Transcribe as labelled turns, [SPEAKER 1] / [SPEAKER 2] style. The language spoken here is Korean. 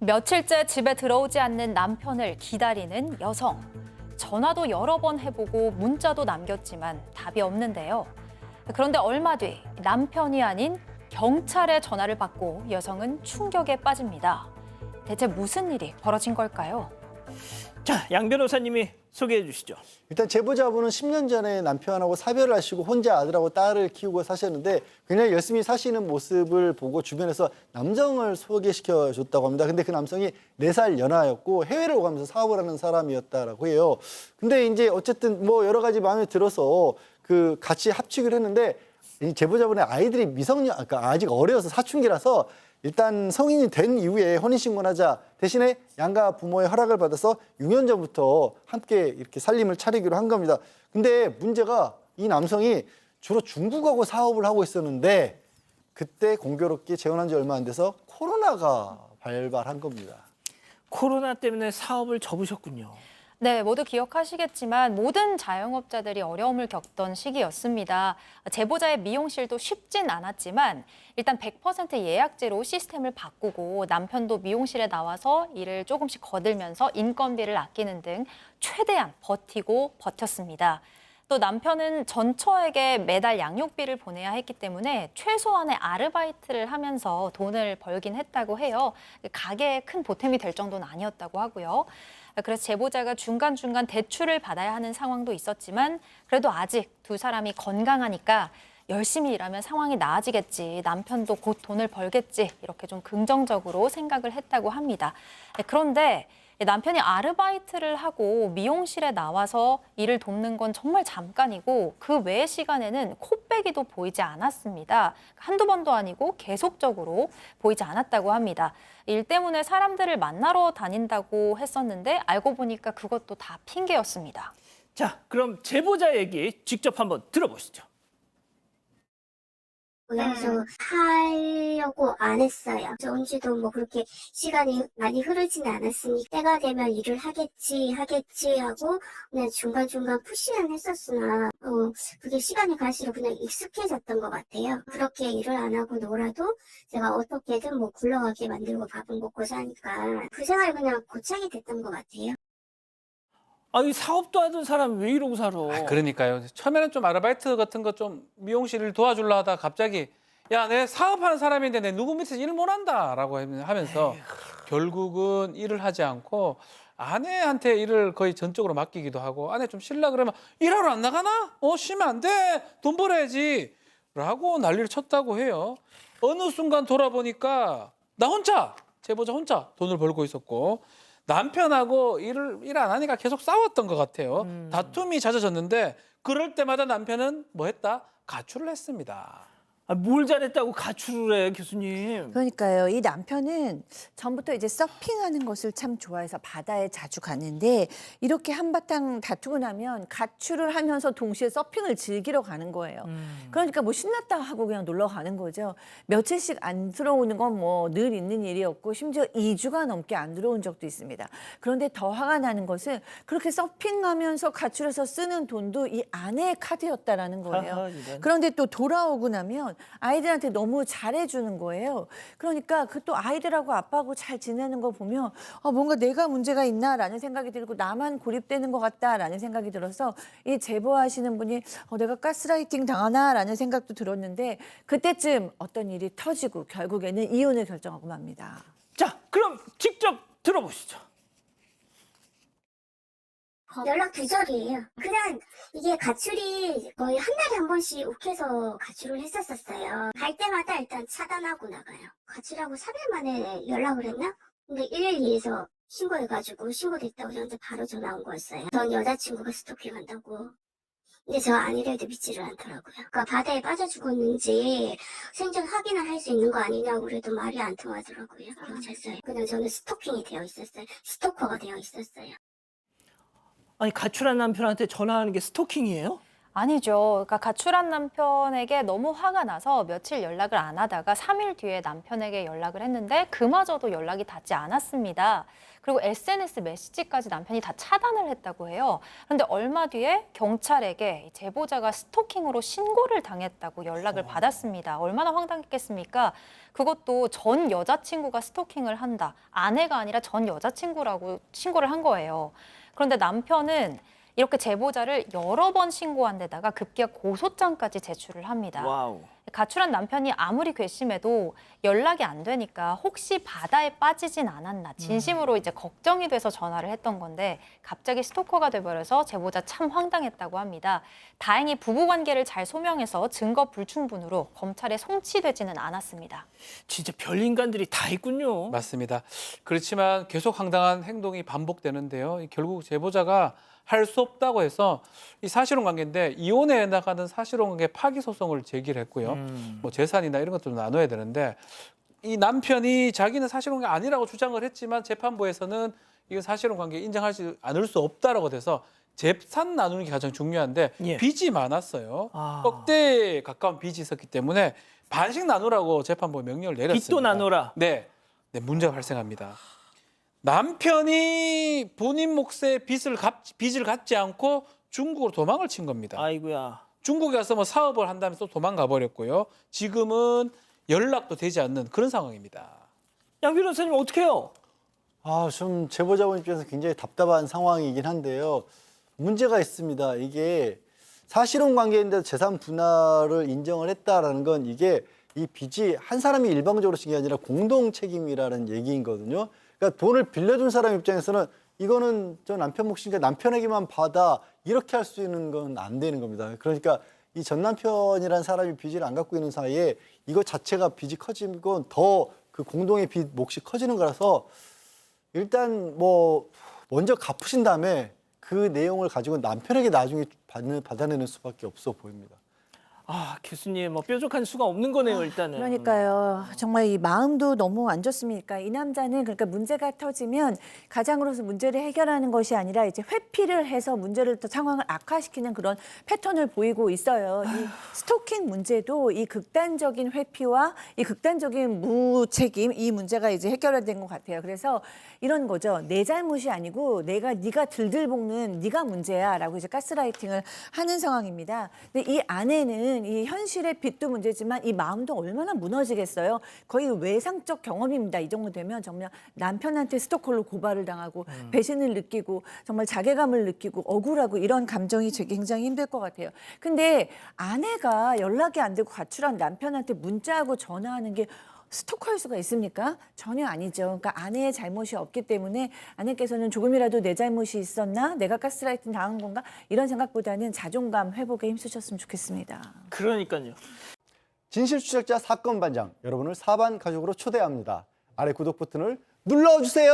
[SPEAKER 1] 며칠째 집에 들어오지 않는 남편을 기다리는 여성. 전화도 여러 번 해보고 문자도 남겼지만 답이 없는데요. 그런데 얼마 뒤 남편이 아닌 경찰의 전화를 받고 여성은 충격에 빠집니다. 대체 무슨 일이 벌어진 걸까요?
[SPEAKER 2] 자, 양 변호사님이 소개해 주시죠.
[SPEAKER 3] 일단 제보자분은 10년 전에 남편하고 사별을 하시고 혼자 아들하고 딸을 키우고 사셨는데 굉장히 열심히 사시는 모습을 보고 주변에서 남성을 소개시켜 줬다고 합니다. 근데 그 남성이 4살 연하였고 해외를 오가면서 사업을 하는 사람이었다라고 해요. 근데 이제 어쨌든 뭐 여러 가지 마음에 들어서 그 같이 합치기로 했는데 이 제보자분의 아이들이 미성년, 그러니까 아직 어려서 사춘기라서 일단 성인이 된 이후에 혼인신고를 하자 대신에 양가 부모의 허락을 받아서 6년 전부터 함께 이렇게 살림을 차리기로 한 겁니다. 근데 문제가 이 남성이 주로 중국하고 사업을 하고 있었는데 그때 공교롭게 재혼한 지 얼마 안 돼서 코로나가 발발한 겁니다.
[SPEAKER 2] 코로나 때문에 사업을 접으셨군요.
[SPEAKER 1] 네, 모두 기억하시겠지만 모든 자영업자들이 어려움을 겪던 시기였습니다. 제보자의 미용실도 쉽진 않았지만 일단 100% 예약제로 시스템을 바꾸고 남편도 미용실에 나와서 일을 조금씩 거들면서 인건비를 아끼는 등 최대한 버티고 버텼습니다. 또 남편은 전처에게 매달 양육비를 보내야 했기 때문에 최소한의 아르바이트를 하면서 돈을 벌긴 했다고 해요. 가게에 큰 보탬이 될 정도는 아니었다고 하고요. 그래서 제보자가 중간중간 대출을 받아야 하는 상황도 있었지만 그래도 아직 두 사람이 건강하니까 열심히 일하면 상황이 나아지겠지, 남편도 곧 돈을 벌겠지 이렇게 좀 긍정적으로 생각을 했다고 합니다. 그런데 남편이 아르바이트를 하고 미용실에 나와서 일을 돕는 건 정말 잠깐이고 그 외의 시간에는 코빼기도 보이지 않았습니다. 한두 번도 아니고 계속적으로 보이지 않았다고 합니다. 일 때문에 사람들을 만나러 다닌다고 했었는데 알고 보니까 그것도 다 핑계였습니다.
[SPEAKER 2] 자, 그럼 제보자 얘기 직접 한번 들어보시죠.
[SPEAKER 4] 그래서 하려고 안 했어요. 언제도 뭐 그렇게 시간이 많이 흐르지는 않았으니 때가 되면 일을 하겠지 하고 그냥 중간중간 푸시는 했었으나 그게 시간이 갈수록 그냥 익숙해졌던 것 같아요. 그렇게 일을 안 하고 놀아도 제가 어떻게든 뭐 굴러가게 만들고 밥은 먹고 사니까 그 생활이 그냥 고착이 됐던 것 같아요.
[SPEAKER 2] 아니, 사업도 하던 사람 왜 이러고 살아?
[SPEAKER 5] 그러니까요. 처음에는 좀 아르바이트 같은 거 좀 미용실 일 도와주려 하다 갑자기 야, 내 사업하는 사람인데 내 누구 밑에서 일 못한다라고 하면서 결국은 일을 하지 않고 아내한테 일을 거의 전적으로 맡기기도 하고 아내 좀 쉬려 그러면 일하러 안 나가나? 쉬면 안 돼. 돈 벌어야지. 라고 난리를 쳤다고 해요. 어느 순간 돌아보니까 나 혼자, 제보자 혼자 돈을 벌고 있었고 남편하고 일 안 하니까 계속 싸웠던 것 같아요. 다툼이 잦아졌는데 그럴 때마다 남편은 뭐 했다? 가출을 했습니다.
[SPEAKER 2] 아, 뭘 잘했다고 가출을 해, 교수님?
[SPEAKER 6] 그러니까요. 이 남편은 전부터 이제 서핑하는 것을 참 좋아해서 바다에 자주 갔는데 이렇게 한바탕 다투고 나면 가출을 하면서 동시에 서핑을 즐기러 가는 거예요. 그러니까 뭐 신났다 하고 그냥 놀러 가는 거죠. 며칠씩 안 들어오는 건 뭐 늘 있는 일이었고 심지어 2주가 넘게 안 들어온 적도 있습니다. 그런데 더 화가 나는 것은 그렇게 서핑하면서 가출해서 쓰는 돈도 이 아내의 카드였다라는 거예요.
[SPEAKER 2] 아하, 이런.
[SPEAKER 6] 그런데 또 돌아오고 나면 아이들한테 너무 잘해주는 거예요. 그러니까 그 또 아이들하고 아빠하고 잘 지내는 거 보면 뭔가 내가 문제가 있나라는 생각이 들고 나만 고립되는 것 같다라는 생각이 들어서 이 제보하시는 분이 내가 가스라이팅 당하나라는 생각도 들었는데 그때쯤 어떤 일이 터지고 결국에는 이혼을 결정하고 맙니다.
[SPEAKER 2] 자, 그럼 직접 들어보시죠.
[SPEAKER 4] 연락 두절이에요. 그냥 이게 가출이 거의 한 달에 한 번씩 욱해서 가출을 했었어요. 갈 때마다 일단 차단하고 나가요. 가출하고 3일 만에 연락을 했나? 근데 112에서 신고해가지고 신고됐다고 저한테 바로 전화 온 거였어요. 전 여자친구가 스토킹한다고. 근데 저 아니래도 믿지를 않더라고요. 그러니까 바다에 빠져 죽었는지 생존 확인을 할 수 있는 거 아니냐고 그래도 말이 안 통하더라고요. 경찰서에. 그냥 저는 스토킹이 되어 있었어요. 스토커가 되어 있었어요.
[SPEAKER 2] 아니, 가출한 남편한테 전화하는 게 스토킹이에요?
[SPEAKER 1] 아니죠. 그러니까 가출한 남편에게 너무 화가 나서 며칠 연락을 안 하다가 3일 뒤에 남편에게 연락을 했는데 그마저도 연락이 닿지 않았습니다. 그리고 SNS 메시지까지 남편이 다 차단을 했다고 해요. 그런데 얼마 뒤에 경찰에게 제보자가 스토킹으로 신고를 당했다고 연락을 받았습니다. 얼마나 황당했겠습니까? 그것도 전 여자친구가 스토킹을 한다. 아내가 아니라 전 여자친구라고 신고를 한 거예요. 그런데 남편은 이렇게 제보자를 여러 번 신고한 데다가 급기야 고소장까지 제출을 합니다.
[SPEAKER 2] 와우.
[SPEAKER 1] 가출한 남편이 아무리 괘씸해도 연락이 안 되니까 혹시 바다에 빠지진 않았나 진심으로 이제 걱정이 돼서 전화를 했던 건데 갑자기 스토커가 돼버려서 제보자 참 황당했다고 합니다. 다행히 부부관계를 잘 소명해서 증거 불충분으로 검찰에 송치되지는 않았습니다.
[SPEAKER 2] 진짜 별 인간들이 다 있군요.
[SPEAKER 5] 맞습니다. 그렇지만 계속 황당한 행동이 반복되는데요. 결국 제보자가 할 수 없다고 해서 이 사실혼 관계인데 이혼에 해당하는 사실혼 관계 파기 소송을 제기를 했고요. 뭐 재산이나 이런 것도 나눠야 되는데 이 남편이 자기는 사실혼 관계 아니라고 주장을 했지만 재판부에서는 이건 사실혼 관계 인정하지 않을 수 없다라고 돼서 재산 나누는 게 가장 중요한데
[SPEAKER 2] 예.
[SPEAKER 5] 빚이 많았어요.
[SPEAKER 2] 아.
[SPEAKER 5] 억대에 가까운 빚이 있었기 때문에 반씩 나누라고 재판부가 명령을 내렸습니다.
[SPEAKER 2] 빚도 나눠라.
[SPEAKER 5] 네, 문제가 발생합니다. 남편이 본인 몫의 빚을 갚지 않고 중국으로 도망을 친 겁니다.
[SPEAKER 2] 아이고야.
[SPEAKER 5] 중국에 가서 뭐 사업을 한다면서 또 도망가 버렸고요. 지금은 연락도 되지 않는 그런 상황입니다.
[SPEAKER 2] 양 변호사님 어떻게 해요?
[SPEAKER 3] 좀 제보자분 입장에서 굉장히 답답한 상황이긴 한데요. 문제가 있습니다. 이게 사실혼 관계인데도 재산 분할을 인정을 했다라는 건 이게 이 빚이 한 사람이 일방적으로 진 게 아니라 공동 책임이라는 얘기인 거든요. 그러니까 돈을 빌려준 사람 입장에서는 이거는 저 남편 몫이니까 남편에게만 받아 이렇게 할 수 있는 건 안 되는 겁니다. 그러니까 이 전 남편이라는 사람이 빚을 안 갖고 있는 사이에 이거 자체가 빚이 커지고 더 그 공동의 빚 몫이 커지는 거라서 일단 뭐 먼저 갚으신 다음에 그 내용을 가지고 남편에게 나중에 받아내는 수밖에 없어 보입니다.
[SPEAKER 2] 교수님 뭐 뾰족한 수가 없는 거네요 일단은.
[SPEAKER 6] 그러니까요. 정말 이 마음도 너무 안 좋습니까? 이 남자는 그러니까 문제가 터지면 가장으로서 문제를 해결하는 것이 아니라 이제 회피를 해서 문제를 더 상황을 악화시키는 그런 패턴을 보이고 있어요. 이 스토킹 문제도 이 극단적인 회피와 이 극단적인 무책임 이 문제가 이제 해결된 것 같아요. 그래서 이런 거죠. 내 잘못이 아니고 네가 들들 볶는 네가 문제야라고 이제 가스라이팅을 하는 상황입니다. 근데 이 아내는 이 현실의 빚도 문제지만 이 마음도 얼마나 무너지겠어요. 거의 외상적 경험입니다. 이 정도 되면 정말 남편한테 스토커로 고발을 당하고 배신을 느끼고 정말 자괴감을 느끼고 억울하고 이런 감정이 굉장히 힘들 것 같아요. 근데 아내가 연락이 안 되고 가출한 남편한테 문자하고 전화하는 게 스토커일 수가 있습니까? 전혀 아니죠. 그러니까 아내의 잘못이 없기 때문에 아내께서는 조금이라도 내 잘못이 있었나? 내가 가스라이팅 당한 건가? 이런 생각보다는 자존감 회복에 힘쓰셨으면 좋겠습니다.
[SPEAKER 2] 그러니까요.
[SPEAKER 3] 진실추적자 사건 반장 여러분을 사반 가족으로 초대합니다. 아래 구독 버튼을 눌러주세요.